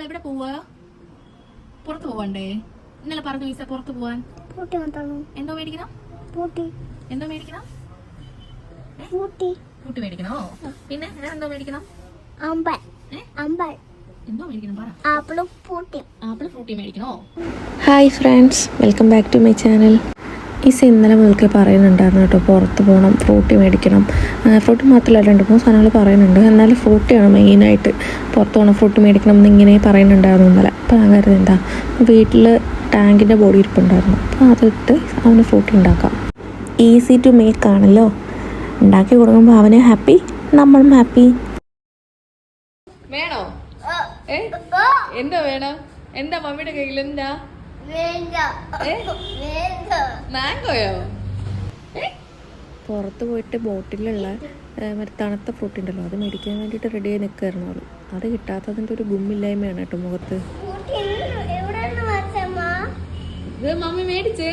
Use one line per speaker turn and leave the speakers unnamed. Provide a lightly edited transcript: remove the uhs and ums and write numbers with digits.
നമ്മൾ എവിടെ പോവാ? പുറത്ത് പോവണ്ടേ? ഇന്നലെ പറഞ്ഞു ഈസ പുറത്ത് പോവാൻ. എന്തോ മേടിക്കണം? എന്തോ മേടിക്കണം? ഫ്രൂട്ടി മേടിക്കണോ? പിന്നെ എന്തോ മേടിക്കണം? എന്തോ മേടിക്കണം പറ. ആപ്പിൾ ഫ്രൂട്ടി മേടിക്കണോ?
Hi friends, welcome back to my channel. ഈസ ഇന്നലെ മുതൽക്കേ പറയുന്നുണ്ടായിരുന്നു കേട്ടോ, പുറത്ത് പോകണം, ഫ്രൂട്ടി മേടിക്കണം. ഫ്രൂട്ടി മാത്രമല്ല 2-3 സാധനങ്ങൾ പറയുന്നുണ്ട്. എന്നാലും ഫ്രൂട്ടിയാണ് മെയിനായിട്ട്. പുറത്ത് പോകണം, ഫ്രൂട്ടി മേടിക്കണം എന്നിങ്ങനെ പറയുന്നുണ്ടായിരുന്നു ഇന്നലെ. അപ്പോൾ ഞാൻ കരുതി എന്താ വീട്ടിൽ ടാങ്കിൻ്റെ ബോഡി ഇരിപ്പുണ്ടായിരുന്നു, അപ്പോൾ അതിട്ട് അവന് ഫ്രൂട്ടി ഉണ്ടാക്കാം. ഈസി ടു മേക്ക് ആണല്ലോ. ഉണ്ടാക്കി കൊടുക്കുമ്പോൾ അവന് ഹാപ്പി, നമ്മളും ഹാപ്പി.
വേണോ? എന്താ വേണം? എന്താ മമ്മിയുടെ കയ്യിൽ എന്താ? മാംഗോയോ?
പുറത്ത് പോയിട്ട് ബോട്ടിലുള്ള മറ്റേ തണുത്ത ഫ്രൂട്ട് ഉണ്ടല്ലോ, അത് മേടിക്കാൻ വേണ്ടിയിട്ട് റെഡി ആയി നിൽക്കുകയായിരുന്നു അവൾ. അത് കിട്ടാത്തതിൻ്റെ ഒരു ഗുമ്മില്ലായ്മയാണ് കേട്ടോ മുഖത്ത്.
ഇത് മമ്മി മേടിച്ചേ.